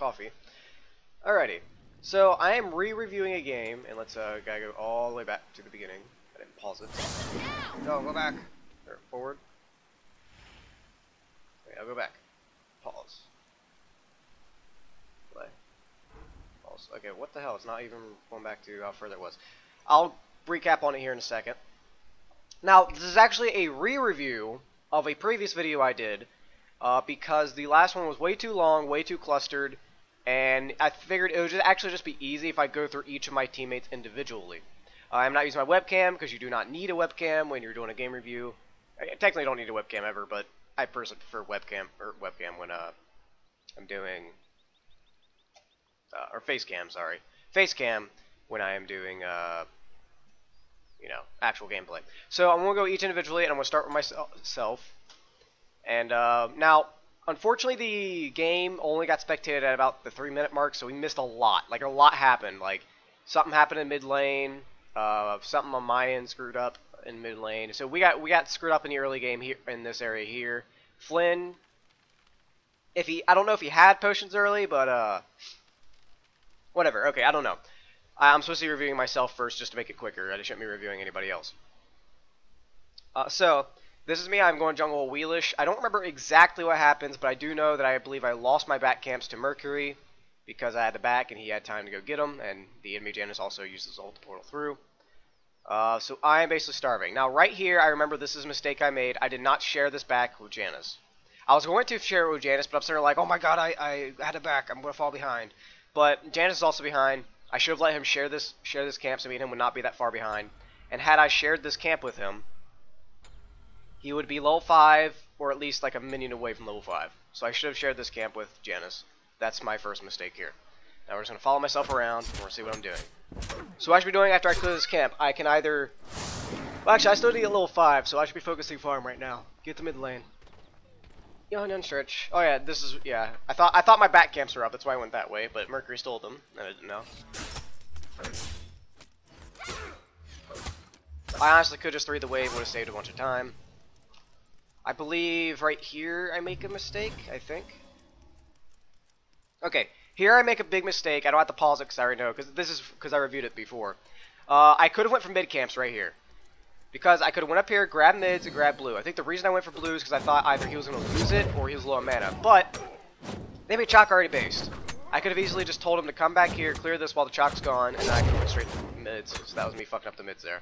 coffee. Alrighty. So I am re-reviewing a game, and let's gotta go all the way back to the beginning. I didn't pause it. No, go back. Or forward. Wait, I'll go back. Pause. Play. Pause. Okay, what the hell? It's not even going back to how further it was. I'll recap on it here in a second. Now, this is actually a re-review of a previous video I did, because the last one was way too long, way too clustered, and I figured it would just be easy if I go through each of my teammates individually. I'm not using my webcam because you do not need a webcam when you're doing a game review. I technically don't need a webcam ever, but I personally prefer webcam when I'm doing or face cam, sorry, face cam when I am doing you know, actual gameplay. So I'm gonna go each individually, and I'm gonna start with myself. And now, unfortunately, the game only got spectated at about the 3-minute mark, so we missed a lot. Like, a lot happened. Like, something happened in mid lane. Something on my end screwed up in mid lane. So we got screwed up in the early game here in this area here. Flynn, I don't know if he had potions early, but whatever. Okay, I don't know. I'm supposed to be reviewing myself first just to make it quicker. I shouldn't be reviewing anybody else. So this is me. I'm going jungle Wheelish. I don't remember exactly what happens, but I do know that I believe I lost my back camps to Mercury because I had the back and he had time to go get them, and the enemy Janus also used his ult to portal through. So I am basically starving. Now right here, I remember this is a mistake I made. I did not share this back with Janus. I was going to share it with Janus, but I'm sort of like, oh my god, I had a back. I'm going to fall behind. But Janus is also behind. I should have let him share this camp so me and him would not be that far behind. And had I shared this camp with him, he would be level 5, or at least like a minion away from level 5. So I should have shared this camp with Janus. That's my first mistake here. Now we're just going to follow myself around, and we're going to see what I'm doing. So what I should be doing after I clear this camp, I can either... Well, actually, I still need to get level 5, so I should be focusing farm right now. Get to mid lane. Yawn stretch. Oh yeah, this is... Yeah, I thought my back camps were up, that's why I went that way, but Mercury stole them, and I didn't know. I honestly could just 3 the wave, would have saved a bunch of time. I believe right here I make a mistake, I think. Okay, here I make a big mistake. I don't have to pause it because I already know, because I reviewed it before. I could have went for mid camps right here. Because I could have went up here, grabbed mids, and grabbed blue. I think the reason I went for blue is because I thought either he was going to lose it or he was low on mana. But they made Chalk already based. I could have easily just told him to come back here, clear this while the Chalk's gone, and then I could have went straight to mids. So that was me fucking up the mids there.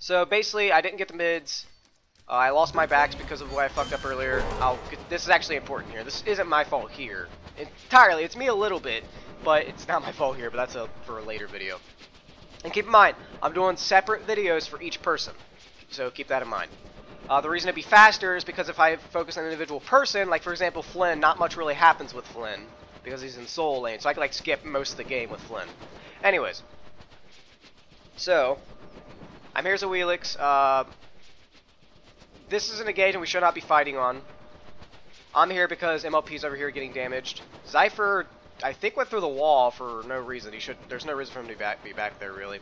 So basically, I didn't get the mids. I lost my backs because of what I fucked up earlier. This is actually important here. This isn't my fault here. Entirely. It's me a little bit, but it's not my fault here, but that's for a later video. And keep in mind, I'm doing separate videos for each person. So keep that in mind. The reason it'd be faster is because if I focus on an individual person, like for example Flynn, not much really happens with Flynn because he's in soul lane, so I could like skip most of the game with Flynn. Anyways. So... I'm here as a Wheelix. This is an engagement we should not be fighting on. I'm here because MLP's over here getting damaged. Zypher, I think, went through the wall for no reason. There's no reason for him to be back there, really.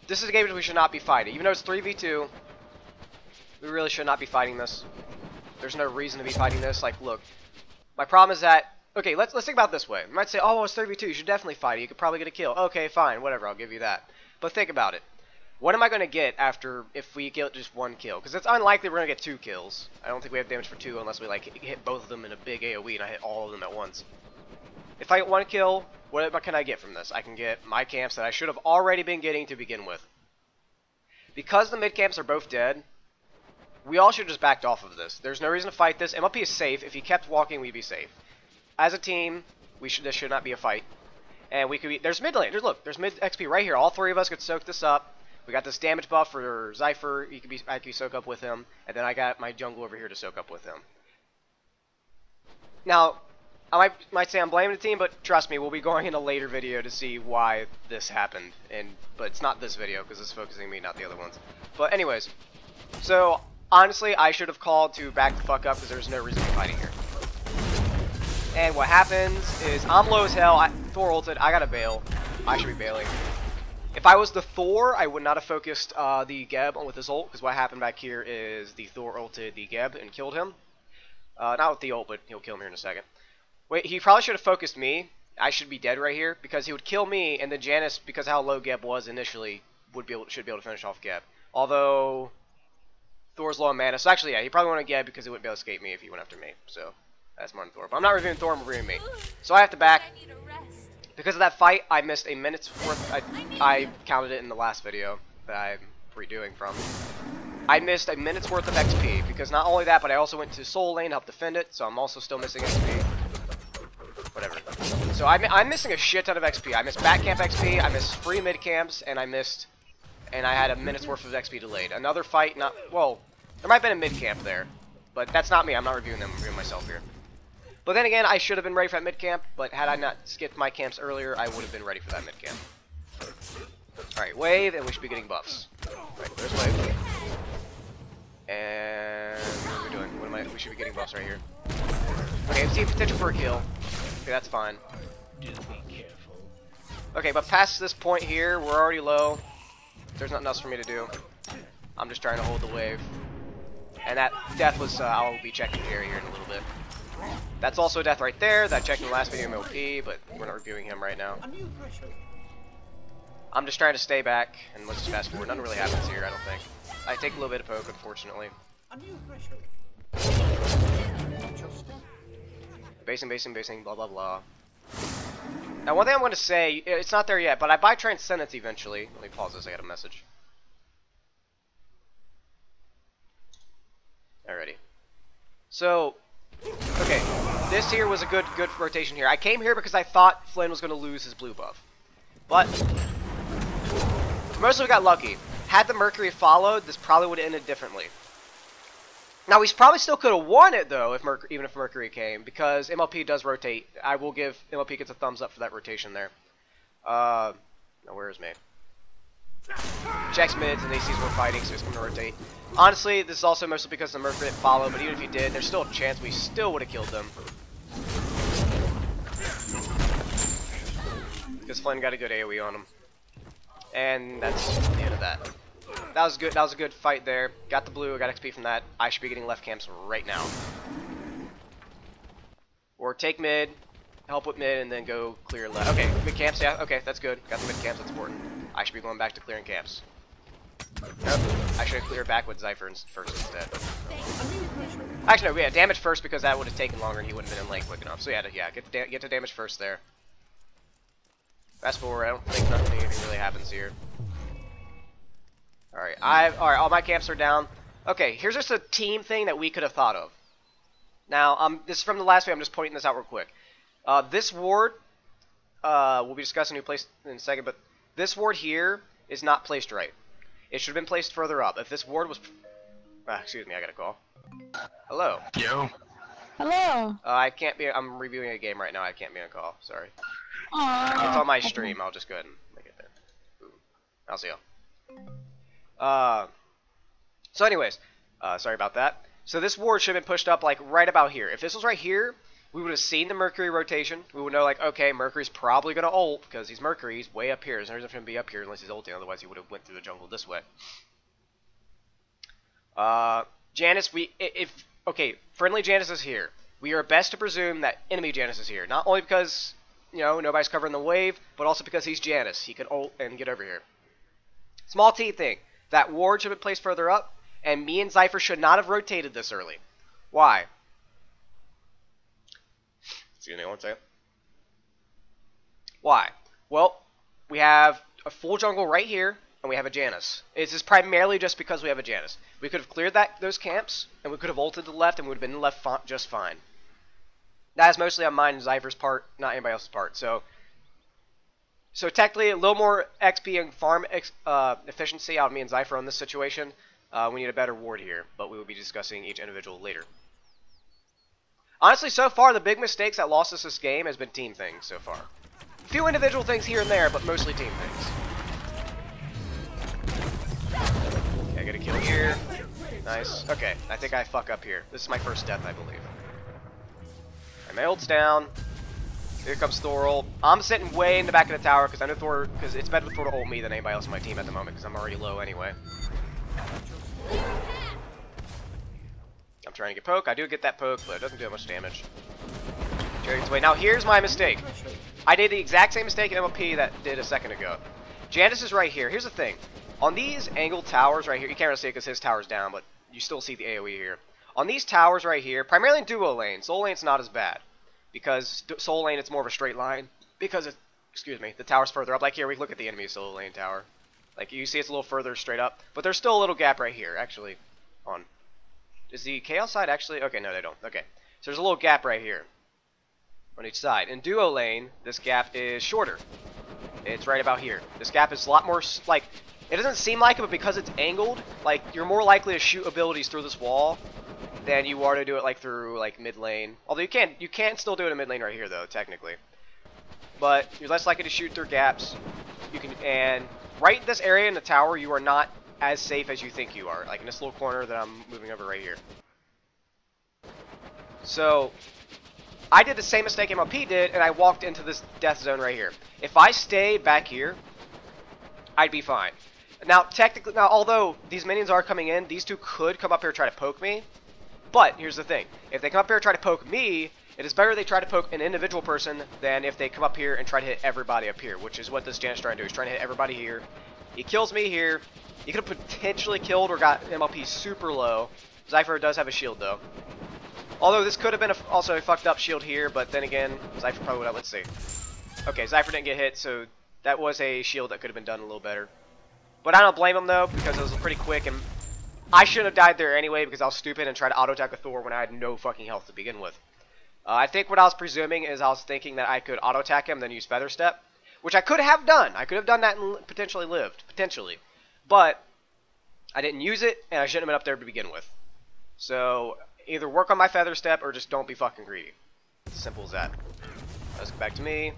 This is a game we should not be fighting. Even though it's 3v2, we really should not be fighting this. There's no reason to be fighting this. Like, look, my problem is that... Okay, let's think about it this way. You might say, oh, well, it's 3v2. You should definitely fight it. You could probably get a kill. Okay, fine, whatever. I'll give you that. But think about it. What am I going to get after if we get just 1 kill? Because it's unlikely we're going to get 2 kills. I don't think we have damage for 2 unless we like hit both of them in a big AoE and I hit all of them at once. If I get 1 kill, what can I get from this? I can get my camps that I should have already been getting to begin with. Because the mid camps are both dead, we all should have just backed off of this. There's no reason to fight this. MLP is safe. If he kept walking, we'd be safe. As a team, this should not be a fight. And we could be... There's mid lane. Look, there's mid XP right here. All 3 of us could soak this up. We got this damage buff for Zypher. I could be soak up with him, and then I got my jungle over here to soak up with him. Now, I might say I'm blaming the team, but trust me, we'll be going in a later video to see why this happened. But it's not this video because it's focusing on me, not the other ones. But anyways, so honestly, I should have called to back the fuck up because there's no reason to be fighting here. And what happens is I'm low as hell. Thor ulted. I gotta bail. I should be bailing. If I was the Thor, I would not have focused the Geb on with his ult, because what happened back here is the Thor ulted the Geb and killed him. Not with the ult, but he'll kill him here in a second. Wait, he probably should have focused me. I should be dead right here, because he would kill me, and then Janus, because of how low Geb was initially, should be able to finish off Geb. Although Thor's low on mana, so actually, yeah, he probably wanted Geb because he wouldn't be able to escape me if he went after me. So that's more than Thor. But I'm not reviewing Thor, I'm reviewing me. So I have to back. Because of that fight, I missed a minute's worth. I counted it in the last video that I'm redoing from. I missed a minute's worth of XP, because not only that, but I also went to Soul Lane to help defend it, so I'm also still missing XP. Whatever. So I'm missing a shit ton of XP. I missed back camp XP, I missed free mid camps, and I had a minute's worth of XP delayed. Another fight, well, there might have been a mid camp there, but that's not me. I'm not reviewing them. I'm reviewing myself here. But then again, I should have been ready for that mid camp, but had I not skipped my camps earlier, I would have been ready for that mid camp. Alright, wave, and we should be getting buffs. Alright, there's wave. And what are we doing? We should be getting buffs right here. Okay, see potential for a kill. Okay, that's fine. Okay, but past this point here, we're already low. There's nothing else for me to do. I'm just trying to hold the wave. And that death was, I'll be checking Jerry here in a little bit. That's also a death right there. That checked in the last video MOP, but we're not reviewing him right now. I'm just trying to stay back, and let's just fast forward. Nothing really happens here, I don't think. I take a little bit of poke, unfortunately. Basing, blah blah blah. Now one thing I'm going to say, it's not there yet, but I buy Transcendence eventually. Let me pause this, I got a message. Alrighty. So, okay, this here was a good rotation here. I came here because I thought Flynn was going to lose his blue buff. But, mostly we got lucky. Had the Mercury followed, this probably would have ended differently. Now, we probably still could have won it, though, even if Mercury came, because MLP does rotate. I will give MLP gets a thumbs up for that rotation there. Now, where is me? Checks mids, and he sees we're fighting, so he's going to rotate. Honestly, this is also mostly because the Mercury didn't follow, but even if he did, there's still a chance we still would have killed them. Because Flynn got a good AoE on him. And that's the end of that. That was good. That was a good fight there. Got the blue. I got XP from that. I should be getting left camps right now. Or take mid, help with mid, and then go clear left. Okay, mid camps. Yeah. Okay, that's good. Got the mid camps. That's important. I should be going back to clearing camps. Nope. I should have cleared back with Zypher first instead. Actually, no. Yeah, damage first because that would have taken longer and he wouldn't have been in lane quick enough. So yeah, get to damage first there. Fast forward. I don't think anything really happens here. Alright, all my camps are down. Okay, here's just a team thing that we could have thought of. Now, this is from the last video, I'm just pointing this out real quick. This ward, we'll be discussing a new place in a second, but this ward here is not placed right. It should have been placed further up. If this ward was... excuse me, I got a call. Hello. Yo. Hello. I can't be... I'm reviewing a game right now, I can't be on a call, sorry. Aww. It's on my stream, I'll just go ahead and make it there. Ooh. I'll see y'all. So anyways, sorry about that. So this ward should have been pushed up like right about here. If this was right here, we would have seen the Mercury rotation. We would know like, okay, Mercury's probably going to ult because he's Mercury. He's way up here. There's no reason for him to be up here unless he's ulting. Otherwise, he would have went through the jungle this way. Janus, okay, friendly Janus is here. We are best to presume that enemy Janus is here. Not only because, you know, nobody's covering the wave, but also because he's Janus. He can ult and get over here. Small T thing. That ward should have been placed further up, and me and Zypher should not have rotated this early. Why? Excuse me one second. Why? Well, we have a full jungle right here, and we have a Janus. This is primarily just because we have a Janus. We could have cleared those camps, and we could have ulted to the left, and we would have been left just fine. That is mostly on mine and Zypher's part, not anybody else's part. So technically, a little more XP and farm efficiency out of me and Zypher on this situation. We need a better ward here, but we will be discussing each individual later. Honestly, so far, the big mistakes that lost us this game has been team things so far. A few individual things here and there, but mostly team things. Okay, I get a kill here. Nice. Okay, I think I fuck up here. This is my first death, I believe. And my ult's down. Here comes Thor. I'm sitting way in the back of the tower because I know Thor, because it's better for Thor to ult me than anybody else on my team at the moment because I'm already low anyway. I'm trying to get poke. I do get that poke, but it doesn't do much damage. Jerry gets away. Now here's my mistake. I did the exact same mistake in MLP that did a second ago. Janus is right here. Here's the thing. On these angled towers right here, you can't really see it because his tower's down, but you still see the AoE here. On these towers right here, primarily in duo lane, soul lane's not as bad. Because soul lane, it's more of a straight line. Because, excuse me, the tower's further up. Like here, we look at the enemy soul lane tower. Like, you see it's a little further straight up. But there's still a little gap right here, actually. On. Is the Chaos side actually? Okay, no, they don't. Okay. So there's a little gap right here. On each side. In duo lane, this gap is shorter. It's right about here. This gap is a lot more, like, it doesn't seem like it, but because it's angled, like, you're more likely to shoot abilities through this wall than you are to do it, like, through, like, mid lane. Although you can still do it in mid lane right here, though, technically. But you're less likely to shoot through gaps. You can, and right in this area in the tower, you are not as safe as you think you are. Like, in this little corner that I'm moving over right here. So, I did the same mistake MLP did, and I walked into this death zone right here. If I stayed back here, I'd be fine. Now, technically, although these minions are coming in, these two could come up here and try to poke me. But, here's the thing. If they come up here and try to poke me, it is better they try to poke an individual person than if they come up here and try to hit everybody up here, which is what this Janus is trying to do. He's trying to hit everybody here. He kills me here. He could have potentially killed or got MLP super low. Zypher does have a shield, though. Although this could have been also a fucked up shield here, but then again, Zypher probably would have. Let's see. Okay, Zypher didn't get hit, so that was a shield that could have been done a little better. But I don't blame him, though, because it was pretty quick, and I shouldn't have died there anyway because I was stupid and tried to auto-attack a Thor when I had no fucking health to begin with. I think what I was presuming is I was thinking that I could auto-attack him, then use Feather Step, which I could have done. I could have done that and potentially lived, potentially. But I didn't use it, and I shouldn't have been up there to begin with. So either work on my Feather Step or just don't be fucking greedy. It's as simple as that. Let's go back to me.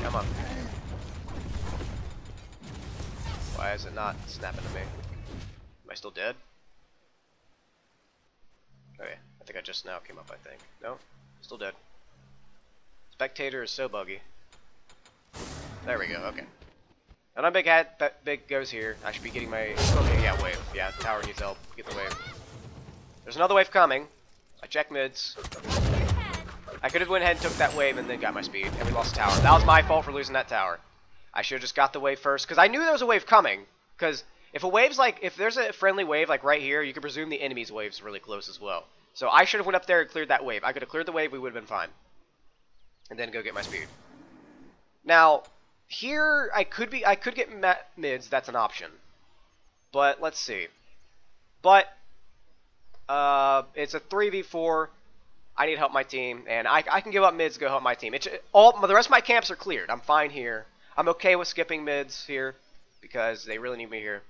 Come on. Why is it not snapping to me? Am I still dead? Okay, I think I just now came up, I think. No? Still dead. Spectator is so buggy. There we go, okay. And I'm big goes here. I should be getting my... Okay, yeah, wave. Yeah, tower needs help. Get the wave. There's another wave coming. I checked mids. I could have went ahead and took that wave and then got my speed, and we lost the tower. That was my fault for losing that tower. I should have just got the wave first, because I knew there was a wave coming. Because if a wave's like, if there's a friendly wave like right here, you can presume the enemy's wave's really close as well. So I should have went up there and cleared that wave. I could have cleared the wave, we would have been fine. And then go get my speed. Now, here I could get mids, that's an option. But let's see. But it's a 3v4. I need to help my team, and I can give up mids to go help my team. The rest of my camps are cleared. I'm fine here. I'm okay with skipping mids here because they really need me here.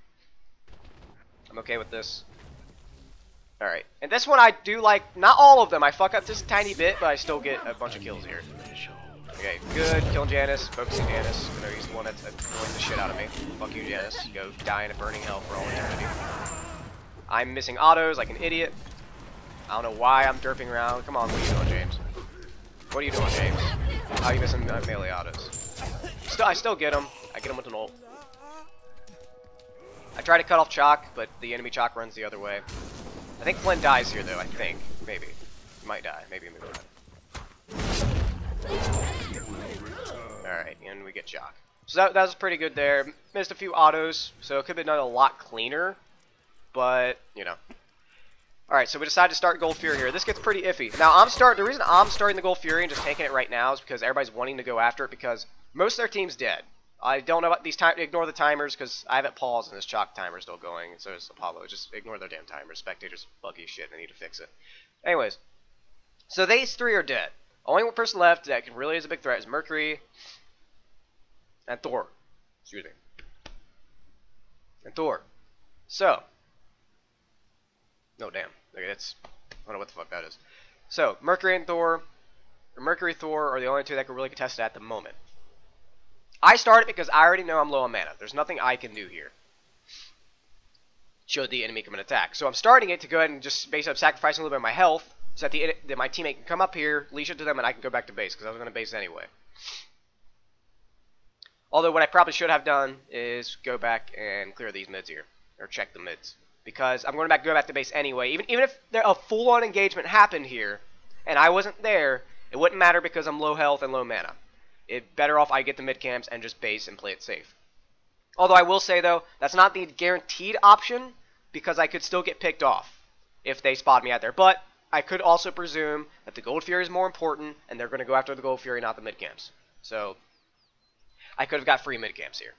I'm okay with this. Alright, and this one I do like, not all of them. I fuck up just a tiny bit, but I still get a bunch of kills here. Okay, good. Killing Janus, focusing Janus. I know he's the one that's annoying the shit out of me. Fuck you, Janus. Go die in a burning hell for all eternity. I'm missing autos like an idiot. I don't know why I'm derping around. Come on, what are you doing, James? What are you doing, James? How are you missing melee autos? I still get him. I get him with an ult. I try to cut off Chalk, but the enemy Chalk runs the other way. I think Flynn dies here, though. I think. Maybe. He might die. Maybe he might. Alright, and we get Chalk. So that was pretty good there. Missed a few autos, so it could have been done a lot cleaner. But, you know. Alright, so we decided to start Gold Fury here. This gets pretty iffy. Now, the reason I'm starting the Gold Fury and just tanking it right now is because everybody's wanting to go after it because most of their team's dead. I don't know about these ignore the timers because I have it paused and this Chalk timer is still going, and so is Apollo. Just ignore their damn timers. Spectators buggy shit, they need to fix it. Anyways, so these three are dead. Only one person left that really is a big threat is Mercury and Thor. Excuse me. And Thor. So. No, damn. Okay, that's... I don't know what the fuck that is. So, Mercury and Thor, or Mercury, Thor are the only two that can really contest it at the moment. I start it because I already know I'm low on mana. There's nothing I can do here. Should the enemy come and attack. So I'm starting it to go ahead and just basically I'm sacrificing a little bit of my health so that my teammate can come up here, leash it to them, and I can go back to base, because I was going to base anyway. Although what I probably should have done is go back and clear these mids here, or check the mids, because I'm going to go back to base anyway. Even if a full-on engagement happened here, and I wasn't there, it wouldn't matter because I'm low health and low mana. It's better off I get the mid camps and just base and play it safe. Although I will say though, that's not the guaranteed option, because I could still get picked off if they spot me out there. But I could also presume that the Gold Fury is more important, and they're going to go after the Gold Fury, not the mid camps. So I could have got free mid camps here,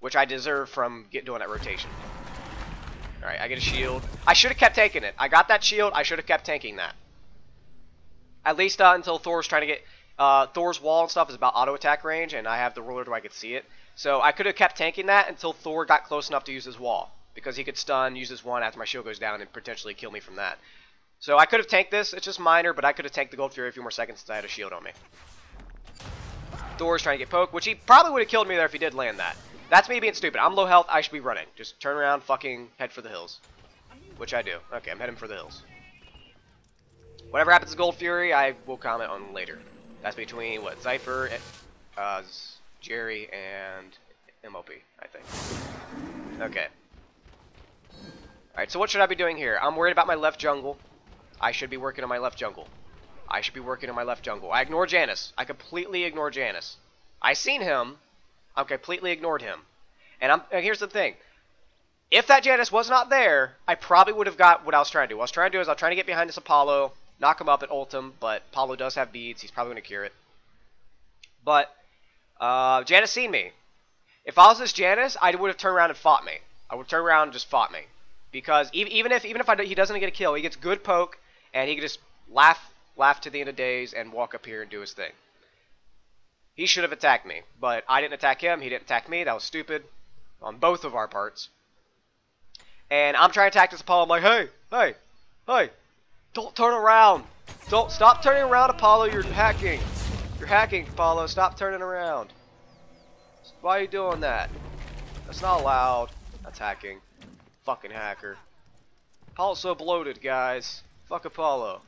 which I deserve from doing that rotation. Alright, I get a shield. I should have kept taking it. I got that shield. I should have kept tanking that. At least until Thor's trying to get... Thor's wall and stuff is about auto attack range, and I have the ruler where I could see it. So I could have kept tanking that until Thor got close enough to use his wall, because he could stun, use his one after my shield goes down, and potentially kill me from that. So I could have tanked this. It's just minor, but I could have tanked the Gold Fury a few more seconds since I had a shield on me. Thor's trying to get poked, which he probably would have killed me there if he did land that. That's me being stupid. I'm low health. I should be running. Just turn around, fucking head for the hills. Which I do. Okay, I'm heading for the hills. Whatever happens to Gold Fury, I will comment on later. That's between, what, Zypher, Jerry, and MOP, I think. Okay. Alright, so what should I be doing here? I'm worried about my left jungle. I should be working on my left jungle. I should be working on my left jungle. I ignore Janus. I completely ignore Janus. I seen him. I completely ignored him. And here's the thing. If that Janus was not there, I probably would have got what I was trying to do. What I was trying to do is I was trying to get behind this Apollo, knock him up at ultim, but Apollo does have beads. He's probably going to cure it. But Janus seen me. If I was this Janus, I would have turned around and fought me. I would turn around and just fought me. Because even if he doesn't get a kill, he gets good poke, and he can just laugh to the end of days and walk up here and do his thing. He should have attacked me, but I didn't attack him. He didn't attack me. That was stupid on both of our parts. And I'm trying to attack this Apollo. I'm like, hey, don't turn around. Don't stop turning around, Apollo. You're hacking. You're hacking, Apollo. Stop turning around. Why are you doing that? That's not allowed. That's hacking. Fucking hacker. Apollo's so bloated, guys. Fuck Apollo.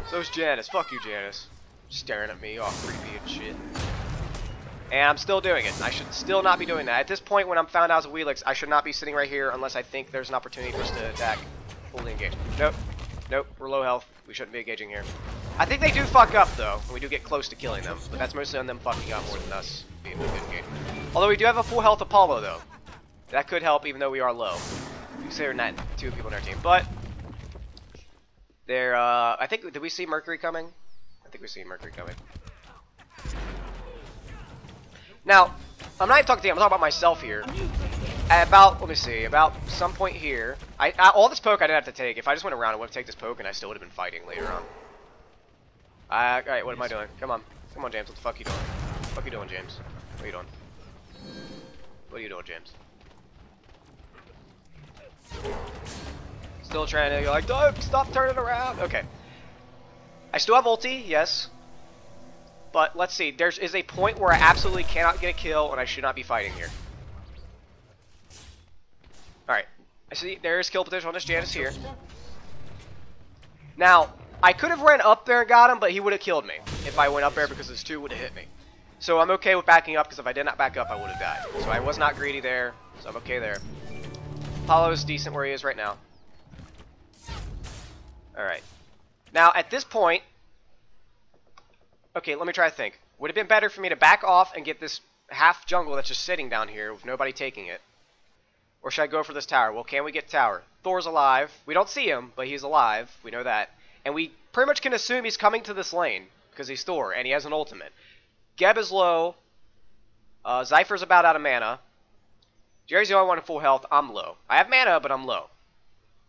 So's Janus. Fuck you, Janus. Staring at me all creepy and shit. And I'm still doing it. I should still not be doing that. At this point, when I'm found out as a Wheelix, I should not be sitting right here unless I think there's an opportunity for us to attack. Fully engaged. Nope. Nope. We're low health. We shouldn't be engaging here. I think they do fuck up, though, and we do get close to killing them. But that's mostly on them fucking up more than us being a good engagement. Although we do have a full health Apollo, though. That could help, even though we are low. Considering that 2 people on our team. But they're, I think, did we see Mercury coming? I think we see Mercury coming. Now, I'm not even talking to you, I'm talking about myself here. At about, let me see, about some point here, all this poke I didn't have to take. If I just went around, I would have taken this poke and I still would have been fighting later on. Alright, what am I doing? Come on, James, what the fuck are you doing? What the fuck are you doing, James? What are you doing? What are you doing, James? Still trying to, you're like, don't stop turning around. Okay. I still have ulti, yes. But let's see, there is a point where I absolutely cannot get a kill and I should not be fighting here. Alright, I see there is kill potential on this Janus here. Now, I could have ran up there and got him, but he would have killed me if I went up there because this 2 would have hit me. So I'm okay with backing up because if I did not back up, I would have died. So I was not greedy there, so I'm okay there. Apollo is decent where he is right now. Alright. Now, at this point, okay, let me try to think. Would it have been better for me to back off and get this half jungle that's just sitting down here with nobody taking it? Or should I go for this tower? Well, can we get tower? Thor's alive. We don't see him, but he's alive. We know that. And we pretty much can assume he's coming to this lane because he's Thor and he has an ultimate. Geb is low. Zypher's about out of mana. Jerry's the only one in full health. I'm low. I have mana, but I'm low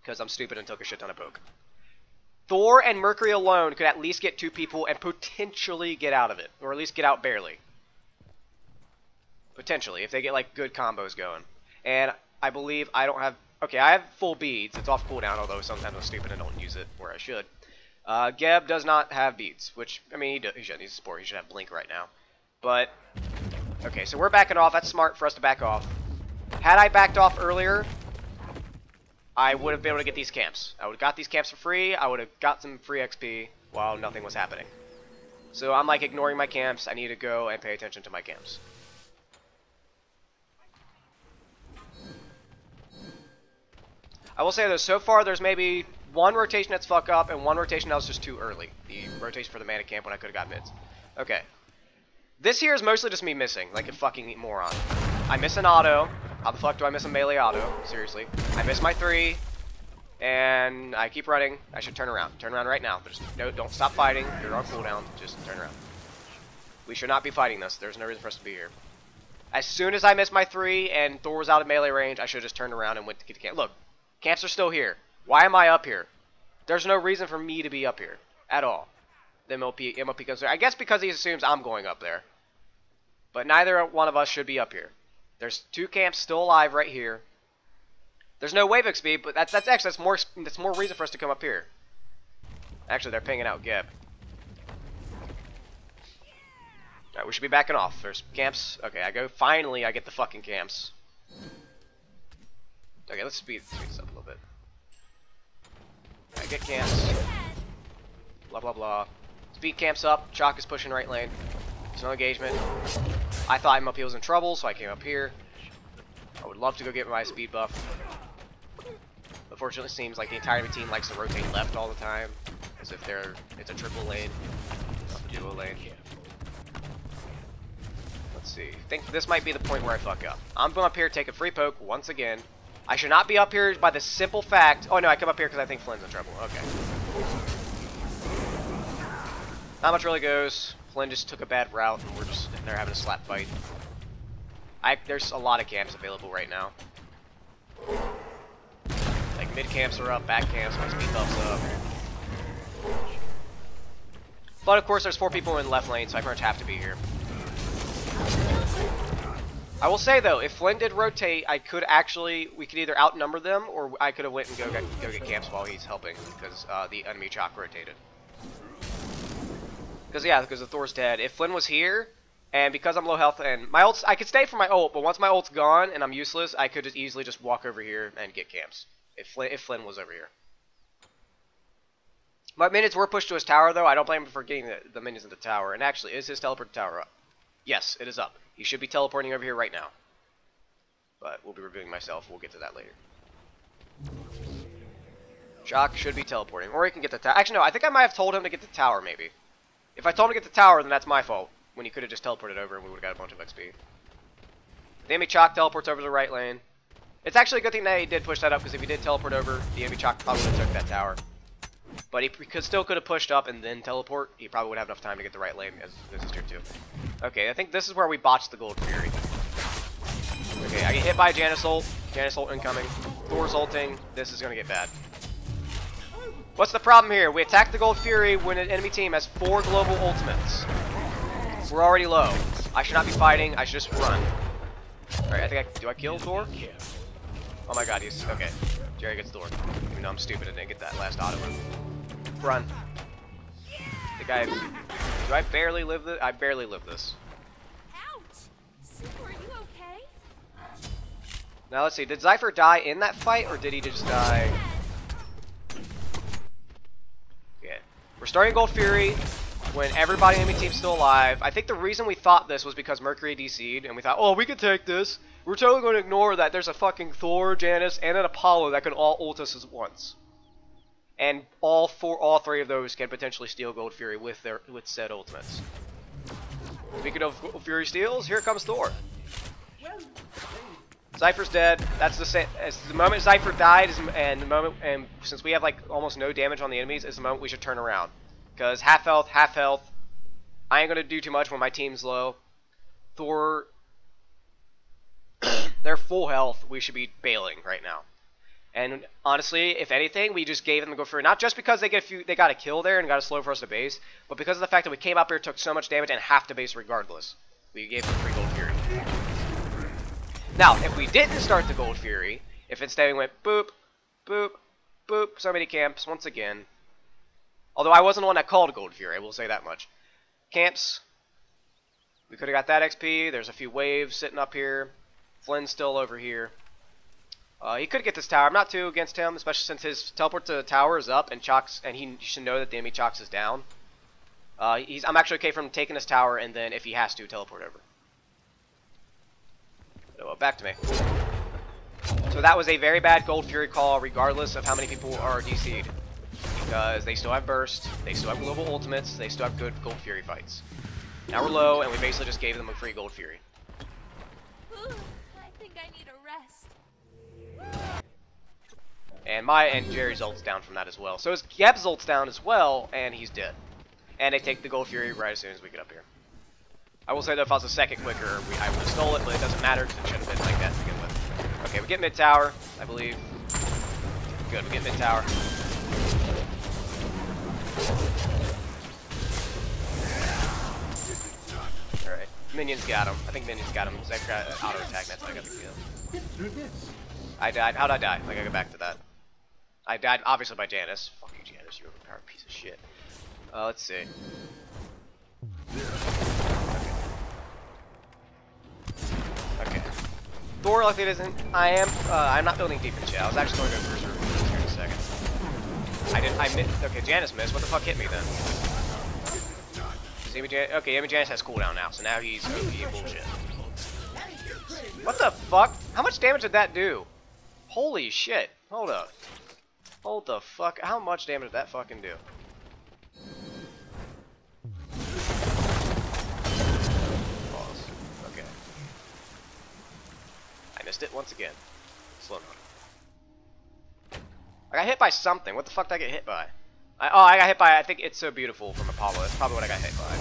because I'm stupid and took a shit ton of poke. Thor and Mercury alone could at least get 2 people and potentially get out of it. Or at least get out barely. Potentially, if they get like good combos going. And I believe I don't have... Okay, I have full beads. It's off cooldown, although sometimes I'm stupid and don't use it where I should. Geb does not have beads, which, I mean, he should. He's a sport. He should have blink right now. But, okay, so we're backing off. That's smart for us to back off. Had I backed off earlier, I would have been able to get these camps. I would have got these camps for free. I would have got some free XP while nothing was happening. So I'm like ignoring my camps. I need to go and pay attention to my camps. I will say though, so far there's maybe one rotation that's fuck up and one rotation that was just too early. The rotation for the mana camp when I could have got mids. Okay. This here is mostly just me missing, like a fucking moron. I miss an auto. How the fuck do I miss a melee auto? Seriously. I miss my 3. And I keep running. I should turn around. Turn around right now. Just, no, don't stop fighting. You're on cooldown. Just turn around. We should not be fighting this. There's no reason for us to be here. As soon as I missed my 3 and Thor was out of melee range, I should have just turned around and went to get the camp. Look, camps are still here. Why am I up here? There's no reason for me to be up here. At all. The MLP comes there. I guess because he assumes I'm going up there. But neither one of us should be up here. There's 2 camps still alive right here. There's no wave XP, but that's more reason for us to come up here. Actually, they're pinging out Geb. Alright, we should be backing off. There's camps. Okay, finally I get the fucking camps. Okay, let's speed this up a little bit. I get camps. Blah blah blah. Speed camps up. Chalk is pushing right lane. There's no engagement. I thought MLP was in trouble, so I came up here. I would love to go get my speed buff. Unfortunately, it seems like the entire team likes to rotate left all the time, as if it's a triple lane, not a duo lane. Let's see. I think this might be the point where I fuck up. I'm going up here, take a free poke once again. I should not be up here by the simple fact. Oh no, I come up here because I think Flynn's in trouble. Okay. Not much really goes. Flynn just took a bad route, and we're just they're having a slap fight. There's a lot of camps available right now. Like mid camps are up, back camps, my speed buff's up. But of course, there's 4 people in left lane, so I pretty much have to be here. I will say though, if Flynn did rotate, we could either outnumber them, or I could have went and go get camps while he's helping, because the enemy Chalk rotated. Because the Thor's dead. If Flynn was here, and because I'm low health, and my ults, I could stay for my ult, but once my ult's gone and I'm useless, I could just easily just walk over here and get camps. If Flynn was over here. My minions were pushed to his tower, though. I don't blame him for getting the minions in the tower. And actually, is his teleport tower up? Yes, it is up. He should be teleporting over here right now. But we'll be reviewing myself. We'll get to that later. Chalk should be teleporting. Or he can get the tower. Actually, no. I think I might have told him to get the tower, maybe. If I told him to get the tower, then that's my fault. When he could have just teleported over and we would have got a bunch of XP. The enemy Chalk teleports over to the right lane. It's actually a good thing that he did push that up, because if he did teleport over, the enemy Chalk probably would have took that tower. But he still could have pushed up and then teleport. He probably would have enough time to get the right lane as his turn 2. Okay, I think this is where we botched the Gold Fury. Okay, I get hit by Janus ult. Janus ult incoming. Thor's ulting. This is going to get bad. What's the problem here? We attack the Gold Fury when an enemy team has 4 global ultimates. We're already low. I should not be fighting. I should just run. Alright, do I kill Thor? Oh my god, he's... Okay. Jerry gets Thor. Even though I'm stupid and didn't get that last auto move. Run. The guy... Do I barely live this? I barely live this. Ouch! Super, are you okay? Now let's see. Did Zypher die in that fight, or did he just die... Okay. We're starting Gold Fury when everybody in the team's still alive. I think the reason we thought this was because Mercury DC'd, and we thought, oh, we can take this. We're totally going to ignore that there's a fucking Thor, Janus, and an Apollo that can all ult us at once. And all 3 of those can potentially steal Gold Fury with said ultimates. Speaking of Gold Fury steals, here comes Thor. Zypher's dead. That's the same. As the moment Zypher died, and since we have like almost no damage on the enemies, is the moment we should turn around. Because half health. I ain't gonna do too much when my team's low. Thor, they're full health. We should be bailing right now. And honestly, if anything, we just gave them the Gold Fury. Not just because they got a kill there and got a slow for us to base, but because of the fact that we came up here, took so much damage, and have to base regardless. We gave them free Gold Fury. Now, if we didn't start the Gold Fury, if instead we went boop, boop, boop, so many camps once again. Although I wasn't the one that called Gold Fury, I will say that much. Camps. We could have got that XP. There's a few waves sitting up here. Flynn's still over here. He could get this tower. I'm not too against him, especially since his teleport to the tower is up and Chocks, and he should know that the enemy Chocks is down. I'm actually okay from taking this tower, and then if he has to, teleport over. So, back to me. So that was a very bad Gold Fury call, regardless of how many people are DC'd. Because they still have burst, they still have global ultimates, they still have good Gold Fury fights. Now we're low, and we basically just gave them a free Gold Fury. Ooh, I think I need a rest. And Jerry's ult's down from that as well. So his Geb's ult's down as well, and he's dead. And they take the Gold Fury right as soon as we get up here. I will say though, if I was a second quicker, I would have stole it, but it doesn't matter because it should have been like that to begin with. Okay, we get mid tower, I believe. Good, we get mid tower. Alright, minions got him. I think minions got him. Zach got auto attack, that's how I got the kill. I died. How'd I die? Like, I go back to that. I died obviously by Janice. Fuck you, Janice, you overpowered piece of shit. Let's see. Okay. Thor, like it isn't. I'm not building deep in chat. I was actually going to go for reserve here in a second. Okay, Janice missed. What the fuck hit me then? Okay, Janice has cooldown now, so now he's OP bullshit. What the fuck? How much damage did that do? Holy shit. Hold up. Hold the fuck. How much damage did that fucking do? Pause. Okay. I missed it once again. Slow down. I got hit by something. What the fuck did I get hit by? I got hit by, I think It's So Beautiful from Apollo. That's probably what I got hit by.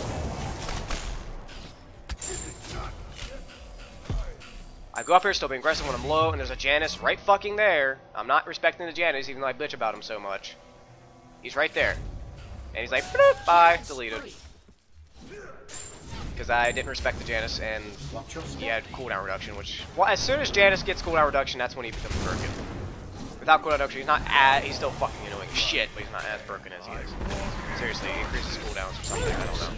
I go up here still being aggressive when I'm low, and there's a Janice right fucking there. I'm not respecting the Janice, even though I bitch about him so much. He's right there. And he's like, bye, deleted. Because I didn't respect the Janice, and he had cooldown reduction, which, well, as soon as Janice gets cooldown reduction, that's when he becomes broken. Without cooldown reduction, he's still fucking annoying as shit, but he's not as broken as he is. Seriously, he increases cooldowns or something, I don't know.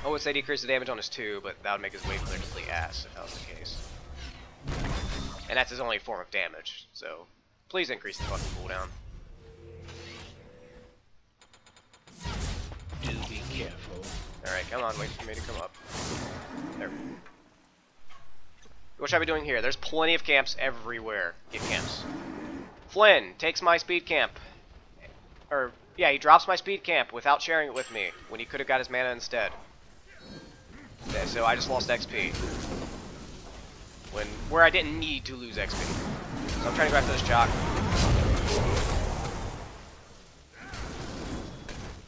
I would say decrease the damage on his 2, but that would make his wave clear complete ass if that was the case. And that's his only form of damage, so please increase the fucking cooldown. Do be careful. Alright, come on, wait for me to come up. There. What should I be doing here? There's plenty of camps everywhere. Get camps. Flynn takes my speed camp. Or, yeah, he drops my speed camp without sharing it with me, when he could have got his mana instead. Okay, so I just lost XP. Where I didn't need to lose XP. So I'm trying to go after this Choc.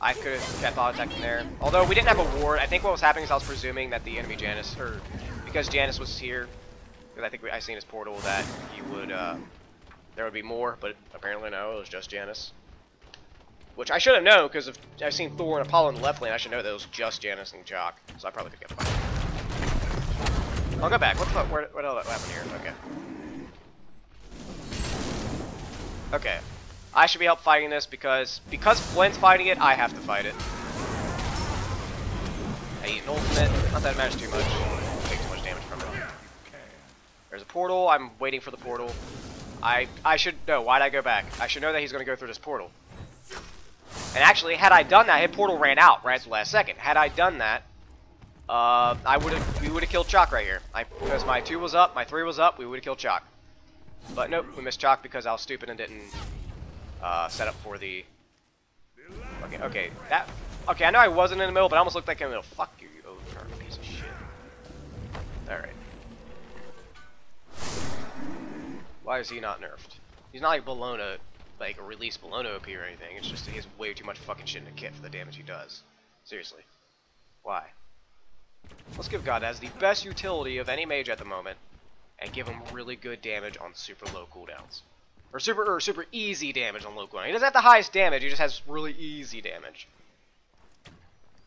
I could have kept auto attacking there. Although we didn't have a ward, I think what was happening is I was presuming that the enemy Janice, or because Janice was here, because I think I seen his portal that he would, there would be more, but apparently no, it was just Janice. Which I should have known, because I've seen Thor and Apollo in the left lane, I should know that it was just Janice and Choc, so I probably could get fighting. I'll go back. What the fuck? What the hell happened here? Okay. Okay. I should be help fighting this because Flynn's fighting it, I have to fight it. I eat an ultimate. Not that it matters too much. I take too much damage from it. There's a portal. I'm waiting for the portal. I should know. Why'd I go back? I should know that he's going to go through this portal. And actually, had I done that, his portal ran out right at the last second. Had I done that, we would have killed Choc right here. Because my 2 was up, my 3 was up, we would have killed Choc. But nope, we missed Choc because I was stupid and didn't set up for the. Okay, I know I wasn't in the middle, but I almost looked like in the middle. Fuck you, you overturned piece of shit. All right. Why is he not nerfed? He's not like Bologna. Like, release Bologna OP or anything. It's just he has way too much fucking shit in the kit for the damage he does. Seriously. Why? Let's give God as the best utility of any mage at the moment, and give him really good damage on super low cooldowns. Or super easy damage on low cooldown. He doesn't have the highest damage, he just has really easy damage.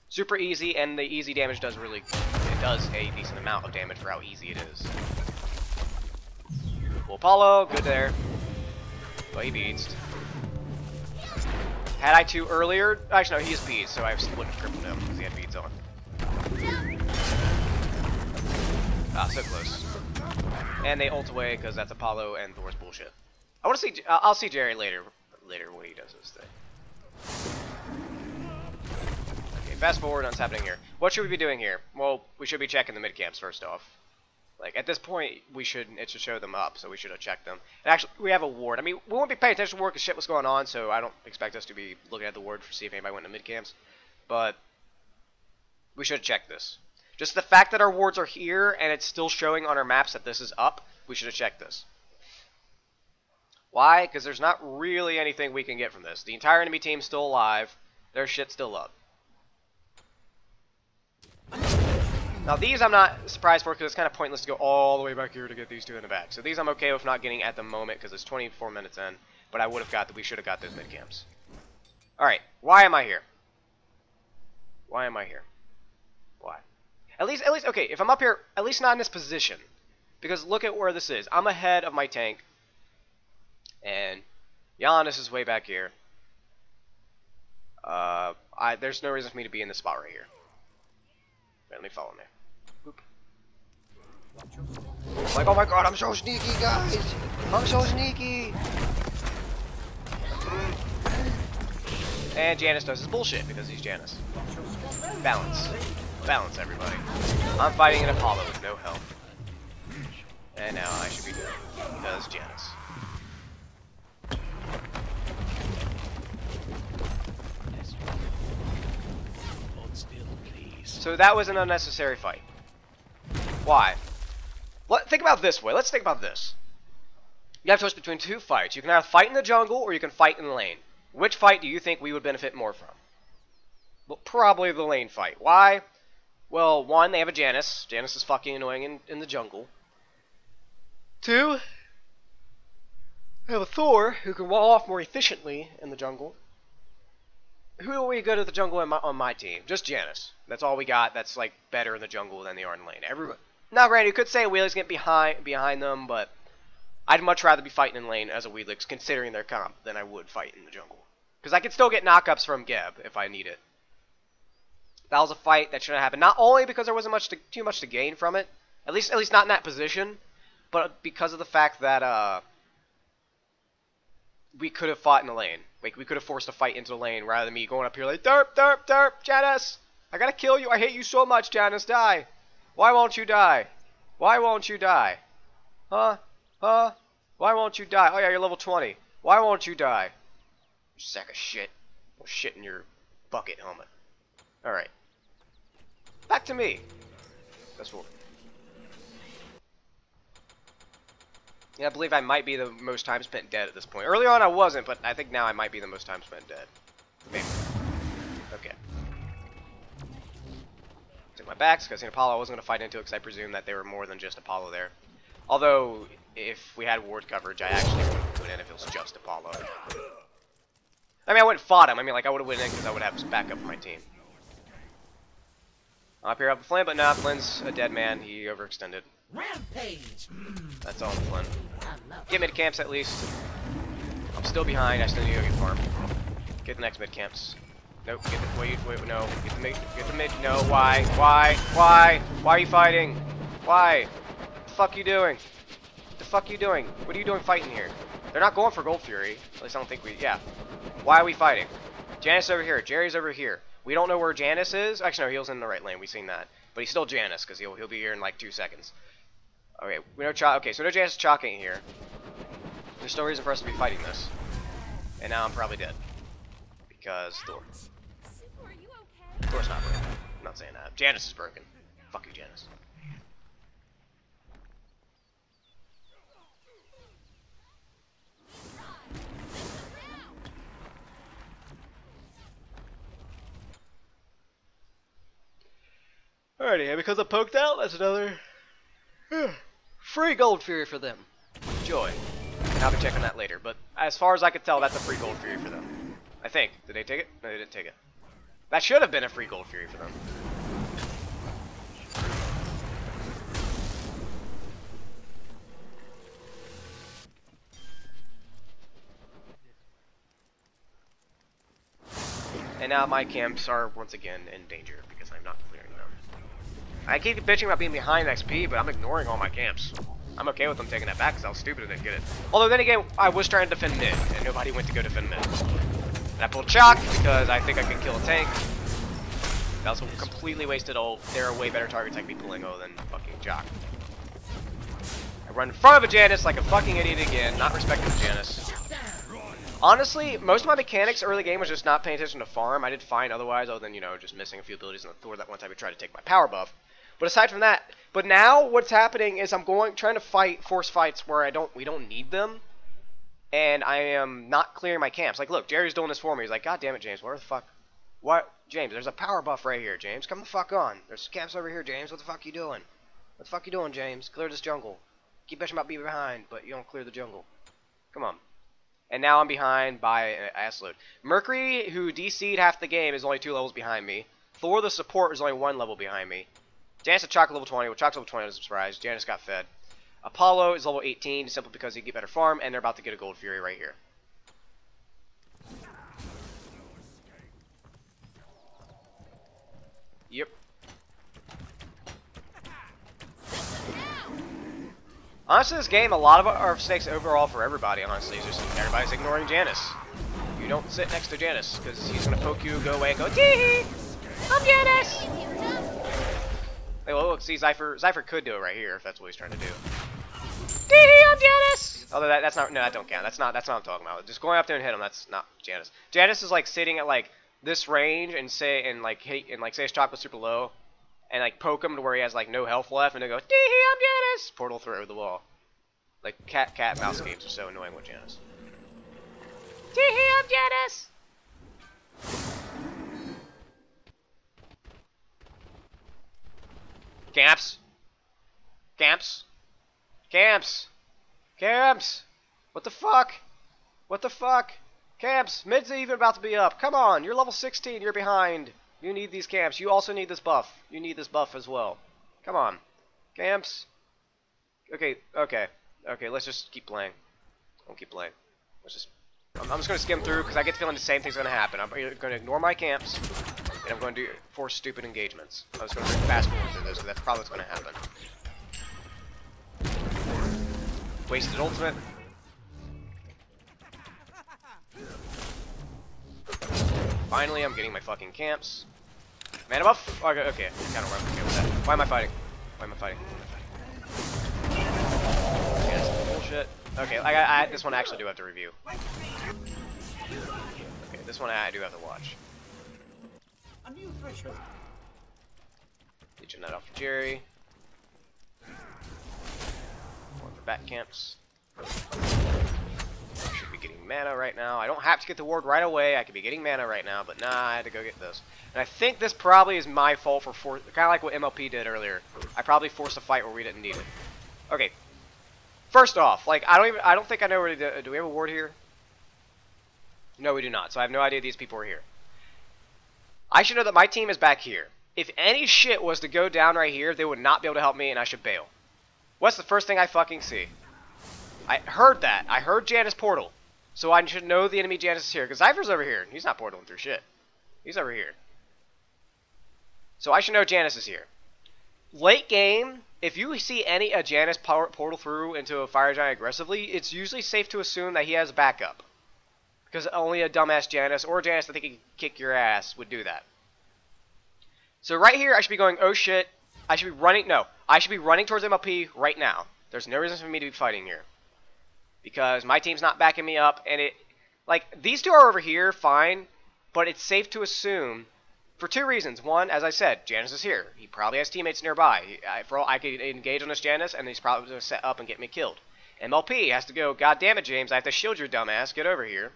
Super easy, and the easy damage does a decent amount of damage for how easy it is. Well, Apollo, good there. But he beats. Had I 2 earlier, actually no, he is beads, so I wouldn't have crippled him because he had beads on. Ah, so close. And they ult away because that's Apollo and Thor's bullshit. I want to see. I'll see Jerry later when he does his thing. Okay, fast forward on what's happening here. What should we be doing here? Well, we should be checking the mid camps first off. Like at this point, it should show them up, so we should have checked them. And actually, we have a ward. I mean, we won't be paying attention to ward because shit was going on, so I don't expect us to be looking at the ward to see if anybody went to mid camps. But we should have checked this. Just the fact that our wards are here and it's still showing on our maps that this is up, we should have checked this. Why? Because there's not really anything we can get from this. The entire enemy team's still alive. Their shit's still up. Now these I'm not surprised for because it's kind of pointless to go all the way back here to get these two in the back. So these I'm okay with not getting at the moment because it's 24 minutes in. But I would have got that. We should have got those mid camps. Alright, why am I here? Why am I here? Why? At least, okay, if I'm up here, at least not in this position. Because look at where this is. I'm ahead of my tank. And Giannis is way back here. There's no reason for me to be in this spot right here. Let me follow me. Boop. Like, oh my god, I'm so sneaky, guys! I'm so sneaky! And Janus does his bullshit because he's Janus. Balance. Balance, everybody. I'm fighting an Apollo with no health. And now I should be good. Because Janus. So that was an unnecessary fight. Why? Think about it this way. Let's think about this. You have a choice between two fights. You can either fight in the jungle or you can fight in the lane. Which fight do you think we would benefit more from? Well, probably the lane fight. Why? Well, one, they have a Janus. Janus is fucking annoying in the jungle. Two, they have a Thor who can wall off more efficiently in the jungle. Who are we good at the jungle on my team? Just Janus. That's all we got. That's like better in the jungle than they are in lane. Everyone. Now, granted, you could say Wheelix get behind them, but I'd much rather be fighting in lane as a Wheelix, considering their comp, than I would fight in the jungle. Because I could still get knockups from Geb if I need it. That was a fight that shouldn't happen. Not only because there wasn't too much to gain from it, at least not in that position, but because of the fact that we could have fought in the lane. Like, we could have forced a fight into the lane rather than me going up here like, derp, derp, derp, Janus! I gotta kill you. I hate you so much, Janus. Die. Why won't you die? Why won't you die? Huh? Huh? Why won't you die? Oh yeah, you're level 20. Why won't you die? You sack of shit. Well, shit in your bucket helmet. Alright. Back to me. That's what. Yeah, I believe I might be the most time spent dead at this point. Early on I wasn't, but I think now I might be the most time spent dead. Maybe. Okay. Took my backs, because in Apollo I wasn't going to fight into it because I presumed that they were more than just Apollo there. Although, if we had ward coverage, I actually would have went in if it was just Apollo. I mean, I wouldn't have fought him. I mean, like, I would have went in because I would have backup for my team. I'm up here up with Flynn, but nah, Flynn's a dead man. He overextended. Rampage. That's all Flynn. Get mid camps at least. I'm still behind. I still need to go get farm. Get the next mid camps. Nope. Get the wait. No. Get the mid. Get the mid. No. Why? Why are you fighting? Why? What the fuck are you doing? What the fuck are you doing? What are you doing fighting here? They're not going for Gold Fury. At least I don't think we. Yeah. Why are we fighting? Janus over here. Jerry's over here. We don't know where Janus is. Actually, no. He was in the right lane. We've seen that. But he's still Janus because he'll be here in like 2 seconds. Okay, we know okay, so no Janus Chalk ain't here. There's no reason for us to be fighting this. And now I'm probably dead. Because Thor. Super, are you okay? Thor's not broken. I'm not saying that. Janus is broken. Fuck you, Janus. Alrighty, and because I poked out, that's another free Gold Fury for them. Joy. And I'll be checking that later, but as far as I could tell, that's a free Gold Fury for them. I think. Did they take it? No, they didn't take it. That should have been a free Gold Fury for them. And now my camps are once again in danger because I'm not clearing them. I keep bitching about being behind XP, but I'm ignoring all my camps. I'm okay with them taking that back because I was stupid and didn't get it. Although then again, I was trying to defend mid, and nobody went to go defend mid. And I pulled Chalk because I think I can kill a tank. That was a completely wasted ult. There are way better targets I could be pulling than fucking Chalk. I run in front of a Janus like a fucking idiot again, not respecting the Janus. Honestly, most of my mechanics early game was just not paying attention to farm. I did fine otherwise, other than, you know, just missing a few abilities in the Thor that one time I tried to take my power buff. But aside from that, but now what's happening is I'm trying to fight force fights where we don't need them, and I am not clearing my camps. Like, look, Jerry's doing this for me. He's like, God damn it, James, where the fuck? What, James? There's a power buff right here, James. Come the fuck on. There's camps over here, James. What the fuck you doing? What the fuck you doing, James? Clear this jungle. Keep bitching about being behind, but you don't clear the jungle. Come on. And now I'm behind by an ass load. Mercury, who DC'd half the game, is only 2 levels behind me. Thor, the support, is only 1 level behind me. Janus at Chalk level 20. Well, Chalk's level 20 was a surprise. Janus got fed. Apollo is level 18 simply because he get better farm, and they're about to get a Gold Fury right here. Yep. Honestly, this game, a lot of our mistakes overall for everybody, honestly, is just everybody's ignoring Janus. You don't sit next to Janus, because he's going to poke you, go away, and go, tee I'm Janus! Hey, well, look, see, Zypher could do it right here, if that's what he's trying to do. Tee I'm Janus! Although that's not, no, that don't count. That's not what I'm talking about. Just going up there and hit him, that's not Janus. Janus is, like, sitting at, like, this range, and say his chop was super low, and like poke him to where he has like no health left, and they go, tee I'm Janus! Portal through over the wall. Like cat and mouse games are so annoying with Janus. Tee I'm Janus! Camps! Camps! Camps! Camps! What the fuck? What the fuck? Camps! Mid's even about to be up. Come on, you're level 16, you're behind. You need these camps. You also need this buff. You need this buff as well. Come on. Camps. Okay, let's just keep playing. I'll keep playing. I'm just going to skim through because I get the feeling the same thing's going to happen. I'm going to ignore my camps, and I'm going to force stupid engagements. I was going to fast forward through this, so that's probably what's going to happen. Wasted ultimate. Finally, I'm getting my fucking camps. Mana buff? Oh, okay, kind of okay with that. Why am I fighting? Why am I fighting? Yeah, that's bullshit. Okay, this one I actually do have to review. Okay, this one I do have to watch. A new threshold. Legion that off for Jerry. One for back camps. Should be getting mana right now. I don't have to get the ward right away. I could be getting mana right now, but nah, I had to go get this. And I think this probably is my fault for kind of like what MLP did earlier. I probably forced a fight where we didn't need it. Okay. First off, like I don't think I know where do we have a ward here? No, we do not. So I have no idea these people are here. I should know that my team is back here. If any shit was to go down right here, they would not be able to help me, and I should bail. What's the first thing I fucking see? I heard that. I heard Janus portal. So I should know the enemy Janus is here. Because Zypher's over here. He's not portaling through shit. He's over here. So I should know Janus is here. Late game, if you see a Janus portal through into a Fire Giant aggressively, it's usually safe to assume that he has backup. Because only a dumbass Janus, or a Janus that think he can kick your ass, would do that. So right here, I should be going, oh shit. I should be running towards MLP right now. There's no reason for me to be fighting here. Because my team's not backing me up, and these two are over here, fine, but it's safe to assume, for two reasons. One, as I said, Janus is here. He probably has teammates nearby. For all I could engage on this Janus, and he's probably going to set up and get me killed. MLP has to go, God damn it, James, I have to shield your dumbass, get over here.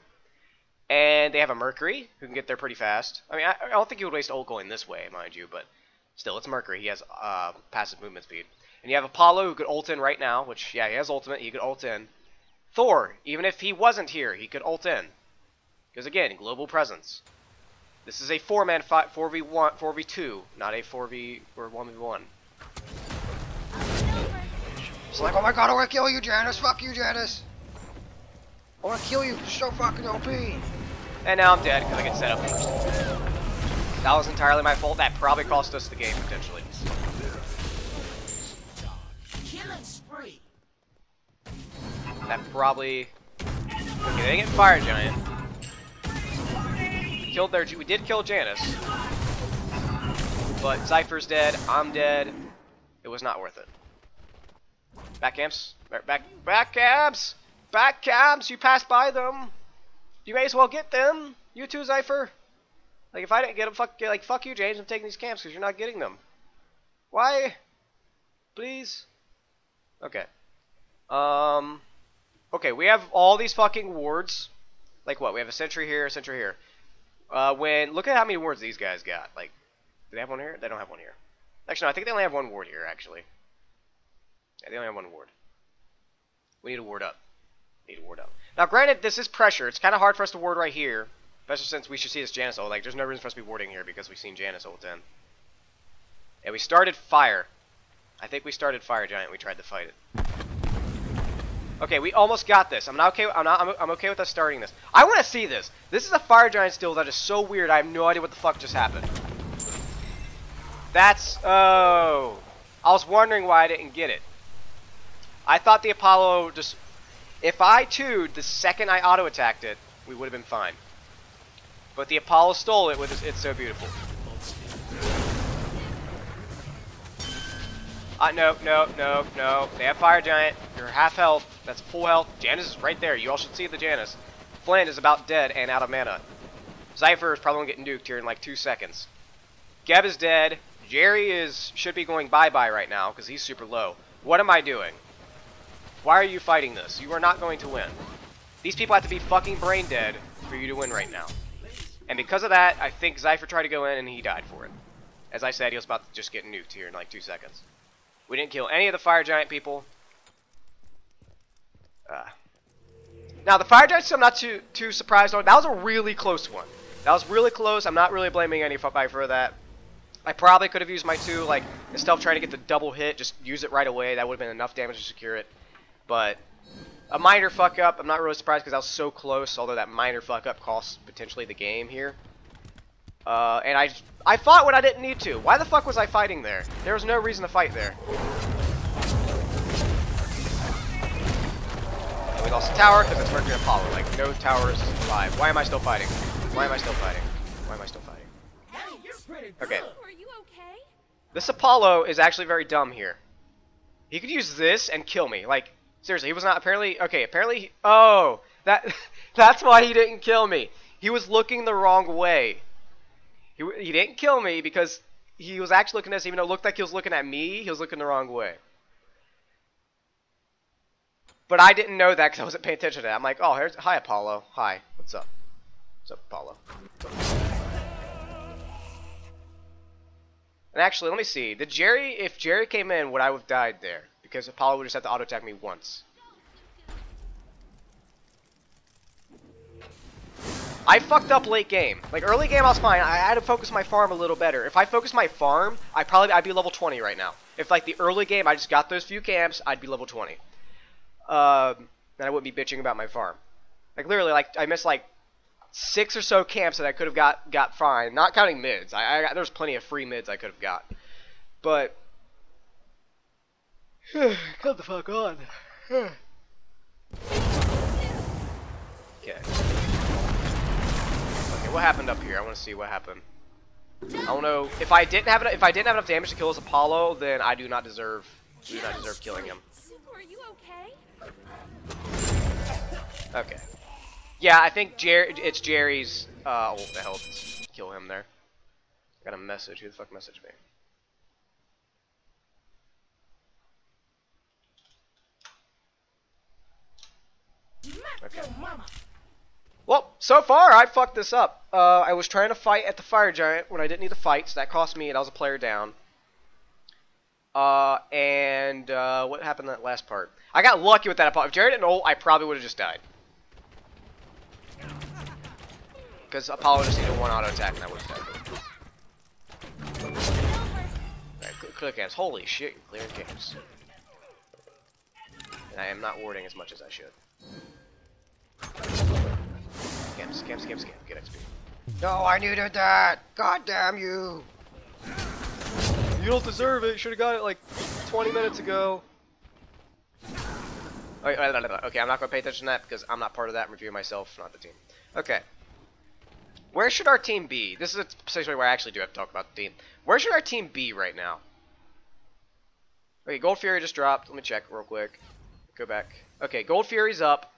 And they have a Mercury, who can get there pretty fast. I mean, I don't think he would waste ult going this way, mind you, but still, it's Mercury. He has passive movement speed. And you have Apollo, who could ult in right now, which, yeah, he has ultimate, he could ult in. Thor, even if he wasn't here, he could ult in. Because again, global presence. This is a 4-man fight, 4v1, 4v2, not a 4v or 1v1. It's like, oh my god, I want to kill you, Janus. Fuck you, Janus. I want to kill you. You're so fucking OP. And now I'm dead because I get set up first. That was entirely my fault. That probably cost us the game potentially. Killing spree. That probably... Okay, they get Fire Giant. We did kill Janice. But Zypher's dead, I'm dead. It was not worth it. Back camps? Back camps! Back camps! You passed by them! You may as well get them! You too, Zypher! Like, if I didn't get them, fuck you, James, I'm taking these camps because you're not getting them. Why? Please? Okay. Okay, we have all these fucking wards. Like what? We have a sentry here, a sentry here. Look at how many wards these guys got. Like, do they have one here? They don't have one here. Actually, no, I think they only have one ward here, actually. Yeah, they only have one ward. We need to ward up. Now, granted, this is pressure. It's kind of hard for us to ward right here. Especially since we should see this Janice ult. Like, there's no reason for us to be warding here because we've seen Janice ult in. And we started fire. I think we started Fire Giant. We tried to fight it. Okay, we almost got this. I'm okay with us starting this. I want to see this. This is a Fire Giant still that is so weird. I have no idea what the fuck just happened. That's... Oh. I was wondering why I didn't get it. I thought the Apollo just... If I 2'd the second I auto-attacked it, we would have been fine. But the Apollo stole it with It's So Beautiful. No. They have Fire Giant. You're half health. That's full health. Janice is right there. You all should see the Janice. Flynn is about dead and out of mana. Zypher is probably going to get nuked here in like 2 seconds. Geb is dead. Jerry should be going bye-bye right now because he's super low. What am I doing? Why are you fighting this? You are not going to win. These people have to be fucking brain dead for you to win right now. And because of that, I think Zypher tried to go in and he died for it. As I said, he was about to just get nuked here in like 2 seconds. We didn't kill any of the Fire Giant people. Now, the Fire Giants, I'm not too surprised on. That was a really close one. That was really close. I'm not really blaming anybody for that. I probably could have used my 2, like, instead of trying to get the double hit, just use it right away. That would have been enough damage to secure it. But a minor fuck up. I'm not really surprised because I was so close, although that minor fuck up costs potentially the game here. And I fought when I didn't need to. Why the fuck was I fighting there? There was no reason to fight there. And we lost the tower because it's Mercury and Apollo. Like, no towers alive. Why am I still fighting? Why am I still fighting? Why am I still fighting? Okay. Are you okay? This Apollo is actually very dumb here. He could use this and kill me. Like, seriously, he was not apparently... Okay, apparently... Oh! That's why he didn't kill me. He was looking the wrong way. He didn't kill me because he was actually looking at us, even though it looked like he was looking at me, he was looking the wrong way. But I didn't know that because I wasn't paying attention to that. I'm like, oh, hi, Apollo. Hi, what's up? What's up, Apollo? And actually, let me see. If Jerry came in, would I have died there? Because Apollo would just have to auto-attack me once. I fucked up late game. Like, early game I was fine. I had to focus my farm a little better. If I focused my farm, I'd be level 20 right now. If, like, the early game I just got those few camps, I'd be level 20. Then I wouldn't be bitching about my farm. Like, literally, like, I missed, like, 6 or so camps that I could have got fine. Not counting mids. There's plenty of free mids I could have got. But... come the fuck on. Okay. What happened up here? I want to see what happened. I don't know if I didn't have enough damage to kill this Apollo, then I do not deserve killing him. Super, are you okay? Okay. Yeah, I think it's Jerry's ult that helped kill him there. I got a message. Who the fuck messaged me? Okay. Well, so far I fucked this up. I was trying to fight at the Fire Giant when I didn't need to fight, so that cost me, and I was a player down. What happened in that last part? I got lucky with that Apollo. If Jerry didn't ult, I probably would have just died. Because Apollo just needed one auto attack and I would have died. Alright, clear camps. Holy shit, you're clearing camps. And I am not warding as much as I should. Camps. Get XP. No, I needed that! God damn you! You don't deserve it. You should have got it like 20 minutes ago. Okay, I'm not going to pay attention to that because I'm not part of that. I'm reviewing myself, not the team. Okay. Where should our team be? This is a situation where I actually do have to talk about the team. Where should our team be right now? Okay, Gold Fury just dropped. Let me check real quick. Go back. Okay, Gold Fury's up.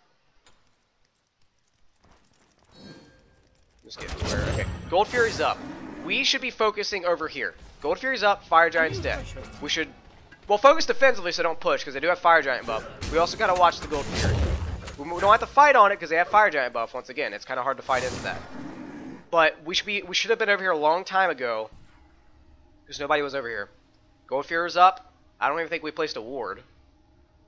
Just get to where. Okay, Gold Fury's up. We should be focusing over here. Gold Fury's up. Fire Giant's dead. We should, well, focus defensively so don't push because they do have Fire Giant buff. We also gotta watch the Gold Fury. We don't have to fight on it because they have Fire Giant buff. Once again, it's kind of hard to fight into that. But we should have been over here a long time ago because nobody was over here. Gold Fury's up. I don't even think we placed a ward,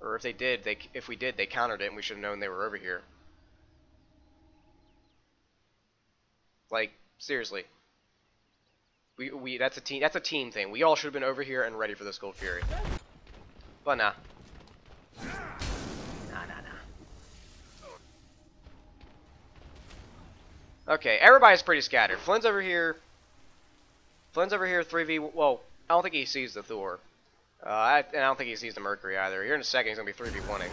or if they did, if we did, they countered it, and we should have known they were over here. Like, seriously. That's a team thing. We all should have been over here and ready for this Gold Fury. But nah. Nah. Okay, everybody's pretty scattered. Flynn's over here. 3v. Well, I don't think he sees the Thor. And I don't think he sees the Mercury either. Here in a second, he's gonna be 3v1ing.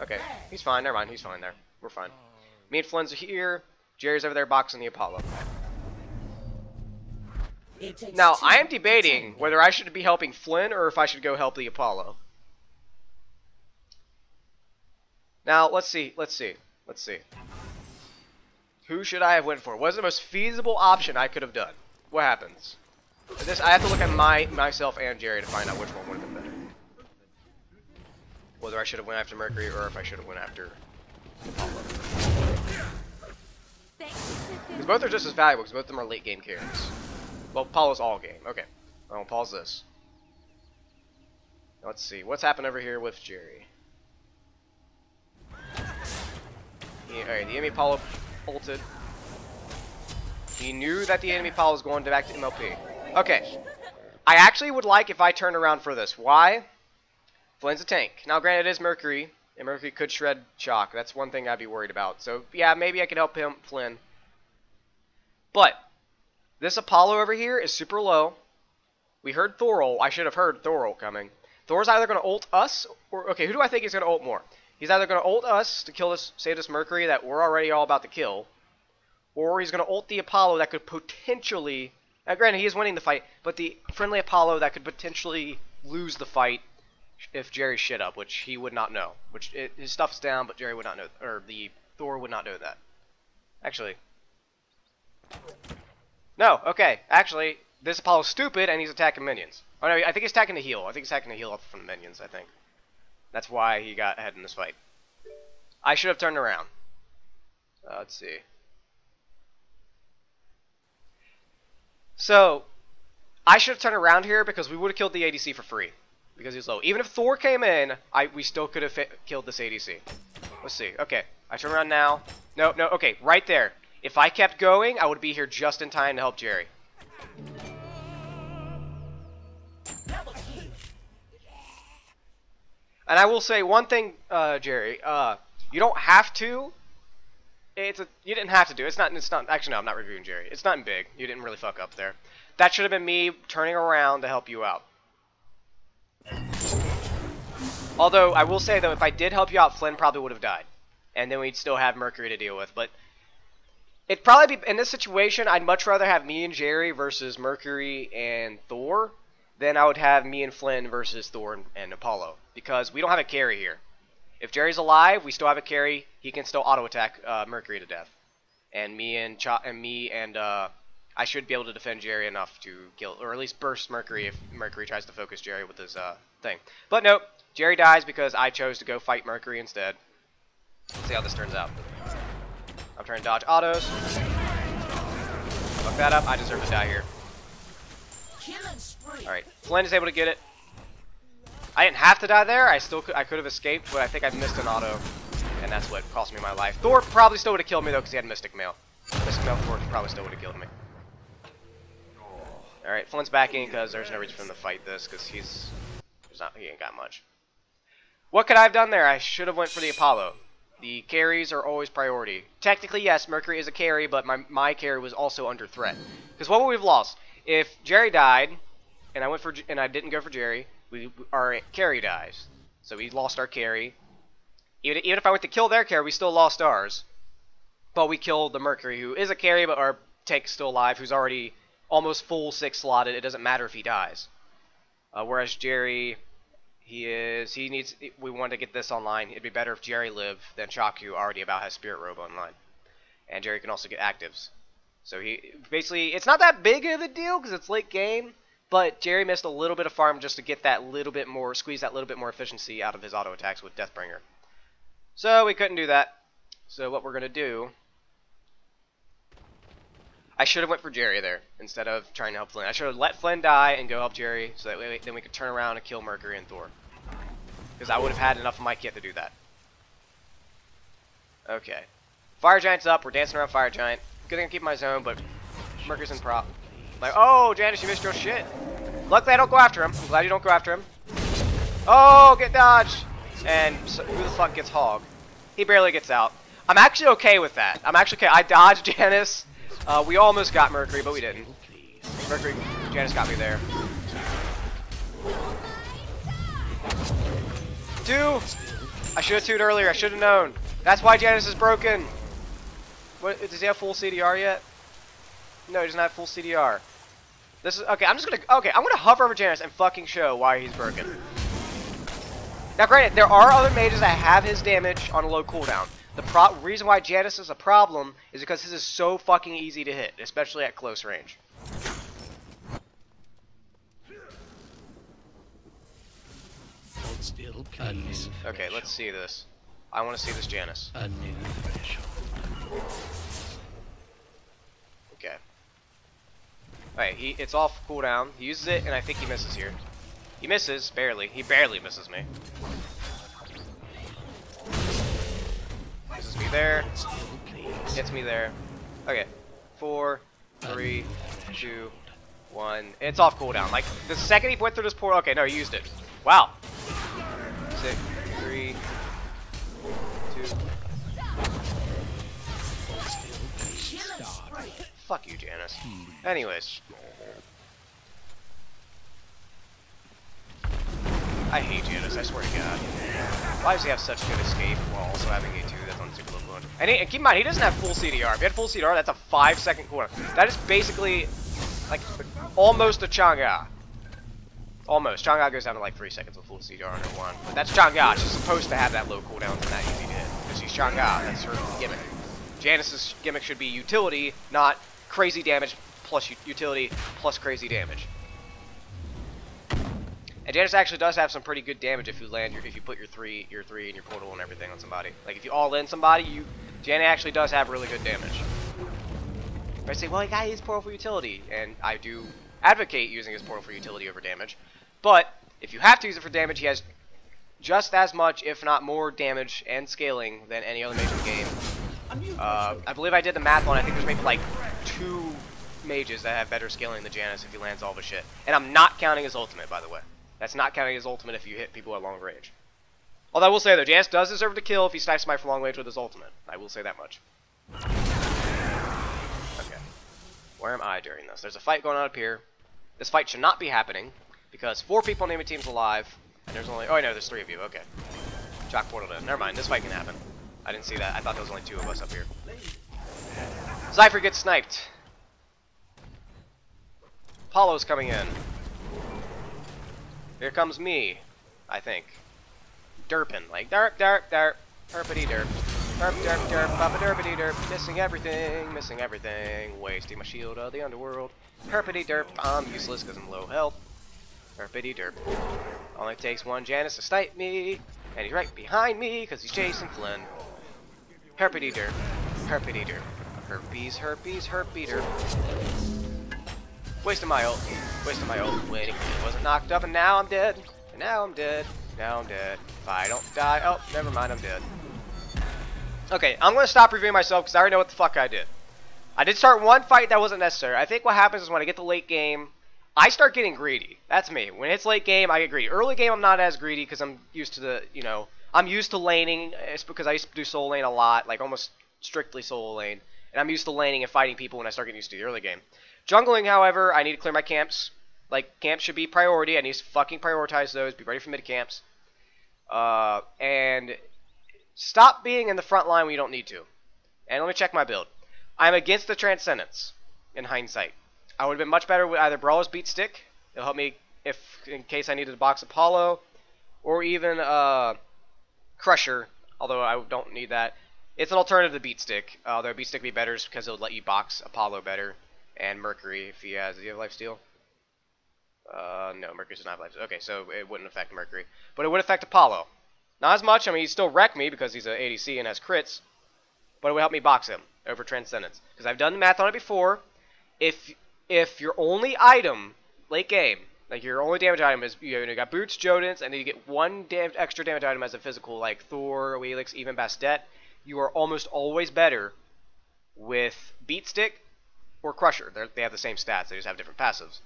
Okay, he's fine. Never mind, he's fine there. We're fine. Me and Flynn's here. Jerry's over there boxing the Apollo. Now, I am debating whether I should be helping Flynn or if I should go help the Apollo. Now, let's see. Who should I have went for? What is the most feasible option I could have done? What happens? I have to look at myself and Jerry to find out which one would have been better. Whether I should have went after Mercury or if I should have went after Apollo. Because both are just as valuable, because both of them are late game carries. Well, Apollo's all game. Okay. I'll pause this. Let's see. What's happened over here with Jerry? Alright, the enemy Apollo ulted. He knew that the enemy Apollo was going back to MLP. Okay. I actually would like if I turned around for this. Why? Flynn's a tank. Now, granted, it is Mercury, and Mercury could shred Shock. That's one thing I'd be worried about. So, yeah, maybe I could help him, Flynn. But this Apollo over here is super low. We heard Thorol. I should have heard Thorol coming. Thor's either going to ult us, or... Okay, who do I think he's going to ult more? He's either going to ult us to kill this, save this Mercury that we're already all about to kill, or he's going to ult the Apollo that could potentially... Now, granted, he is winning the fight, but the friendly Apollo that could potentially lose the fight if Jerry shit up, which he would not know. His stuff is down, but Jerry would not know, or the Thor would not know that. Actually... No, okay. Actually, this Apollo's stupid and he's attacking minions. Oh no, I think he's attacking the heal. I think he's attacking the heal from the minions, I think. That's why he got ahead in this fight. I should have turned around. Let's see. So, I should have turned around here because we would have killed the ADC for free. Because he was low. Even if Thor came in, we still could have killed this ADC. Let's see. Okay, I turn around now. No, okay, right there. If I kept going, I would be here just in time to help Jerry. And I will say one thing, Jerry. You don't have to. You didn't have to do it. It's not. Actually, no, I'm not reviewing Jerry. It's not big. You didn't really fuck up there. That should have been me turning around to help you out. Although I will say though, if I did help you out, Flynn probably would have died, and then we'd still have Mercury to deal with. But it'd probably be, in this situation, I'd much rather have me and Jerry versus Mercury and Thor than I would have me and Flynn versus Thor and Apollo. Because we don't have a carry here. If Jerry's alive, we still have a carry. He can still auto-attack Mercury to death. And I should be able to defend Jerry enough to kill, or at least burst Mercury if Mercury tries to focus Jerry with his thing. But nope, Jerry dies because I chose to go fight Mercury instead. Let's see how this turns out. I'm trying to dodge autos. Fuck that up. I deserve to die here. Alright, Flynn is able to get it. I didn't have to die there. I could have escaped, but I think I missed an auto, and that's what cost me my life. Thor probably still would have killed me though because he had Mystic Mail. Mystic Mail Thor probably still would have killed me. Alright, Flynn's backing because there's no reason for him to fight this because he ain't got much. What could I have done there? I should have went for the Apollo. The carries are always priority. Technically, yes, Mercury is a carry, but my carry was also under threat. Because what would we have lost? If Jerry died, and I didn't go for Jerry, our carry dies. So we lost our carry. Even if I went to kill their carry, we still lost ours. But we killed the Mercury, who is a carry, but our tank's still alive, who's already almost full 6 slotted. It doesn't matter if he dies. Whereas Jerry, we want to get this online. It'd be better if Jerry lived than Chaku already about has Spirit Robe online. And Jerry can also get actives. So basically, it's not that big of a deal because it's late game, but Jerry missed a little bit of farm just to get that little bit more, squeeze that little bit more efficiency out of his auto attacks with Deathbringer. So we couldn't do that. So what we're going to do, I should have went for Jerry there instead of trying to help Flynn. I should have let Flynn die and go help Jerry so that way then we could turn around and kill Mercury and Thor. Because I would have had enough of my kit to do that. Okay. Fire Giant's up. We're dancing around Fire Giant. Good thing I keep my zone, but Mercury's in prop. Like, oh, Janice, you missed your shit. Luckily, I don't go after him. I'm glad you don't go after him. Oh, get dodged. And so, who the fuck gets Hog? He barely gets out. I'm actually okay with that. I'm actually okay. I dodged Janice. We almost got Mercury, but we didn't. Janice got me there. 2! I should have 2'd earlier. I should have known. That's why Janice is broken. What, does he have full CDR yet? No, he doesn't have full CDR. This is okay. I'm gonna hover over Janice and fucking show why he's broken. Now, granted, there are other mages that have his damage on a low cooldown. The reason why Janice is a problem is because his is so fucking easy to hit, especially at close range. Still Okay, let's see this. I want to see this Janice. A new threshold. Okay. Alright, it's off cooldown. He uses it, and I think he misses here. He misses, barely. He barely misses me. Misses me there. Hits me there. Okay. 4, 3, 2, 1. It's off cooldown. Like, the second he went through this portal... Okay, no, he used it. Wow. 6, 3, 2... Fuck you, Janice. Anyways. I hate Janice, I swear to God. Why does he have such good escape while also having A2 that's on super low cooldown? And keep in mind, he doesn't have full CDR. If he had full CDR, that's a 5-second cooldown. That is basically, like, almost a Chang'e. Almost. Chang'e goes down to like 3 seconds with full CDR under 1. But that's Chang'e. She's supposed to have that low cooldown and that easy to hit. Because she's Chang'e. That's her gimmick. Janice's gimmick should be utility, not crazy damage plus utility plus crazy damage. And Janice actually does have some pretty good damage if you if you put your 3 and your portal and everything on somebody. Like if you all in somebody, Janice actually does have really good damage. I say, well, you gotta use portal for utility, and I do advocate using his portal for utility over damage. But if you have to use it for damage, he has just as much, if not more, damage and scaling than any other mage in the game. I believe I did the math on. I think there's maybe like 2 mages that have better scaling than Janice if he lands all of his shit. And I'm not counting his ultimate, by the way. That's not counting his ultimate if you hit people at long range. Although I will say though, Janice does deserve to kill if he snipes somebody from long range with his ultimate. I will say that much. Okay. Where am I during this? There's a fight going on up here. This fight should not be happening because 4 people on the enemy team's alive. And there's only... Oh, no, there's 3 of you. Okay. Chalk portal in. Never mind. This fight can happen. I didn't see that. I thought there was only 2 of us up here. Cypher gets sniped. Apollo's coming in. Here comes me, I think. Derpin'. Like, derp, derp, derp. Herpity derp. Derp, derp, derp. Papa derpity derp. Missing everything. Missing everything. Wasting my shield of the underworld. Herpity derp. I'm useless because I'm low health. Herpity derp. Only takes 1 Janice to snipe me. And he's right behind me because he's chasing Flynn. Herpity derp. Herpity derp. Herpes, herpes, herpy derp. Wasting my ult. Wasting my ult. Waiting. It wasn't knocked up and now I'm dead. And now I'm dead. Now I'm dead. If I don't die. Oh, never mind. I'm dead. Okay, I'm going to stop reviewing myself because I already know what the fuck I did. I did start 1 fight that wasn't necessary. I think what happens is when I get to late game, I start getting greedy. That's me. When it's late game, I get greedy. Early game, I'm not as greedy because I'm used to the, you know, I'm used to laning. It's because I used to do solo lane a lot, like almost strictly solo lane. And I'm used to laning and fighting people when I start getting used to the early game. Jungling, however, I need to clear my camps. Like, camps should be priority. I need to fucking prioritize those. Be ready for mid camps. And Stop being in the front line when you don't need to. And let me check my build. I'm against the Transcendence, in hindsight. I would have been much better with either Brawler's Beat Stick. It'll help me in case I needed to box Apollo, or even Crusher, although I don't need that. It's an alternative to Beat Stick, although Beat Stick would be better just because it would let you box Apollo better, and Mercury if he has. Do you have lifesteal? No, Mercury does not have lifesteal. Okay, so it wouldn't affect Mercury. But it would affect Apollo. Not as much. I mean, he'd still wreck me because he's an ADC and has crits, but it would help me box him over Transcendence. Because I've done the math on it before. If your only item, late game, like your only damage item is, you got Boots, Jodens, and then you get one extra damage item as a physical, like Thor, Wheelix, even Bastet, you are almost always better with Beat Stick or Crusher. They have the same stats, they just have different passives.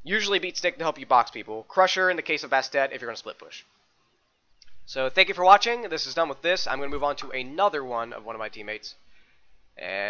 Usually Beat Stick to help you box people. Crusher in the case of Bastet if you're going to split push. So thank you for watching. This is done with this. I'm going to move on to another one of my teammates. And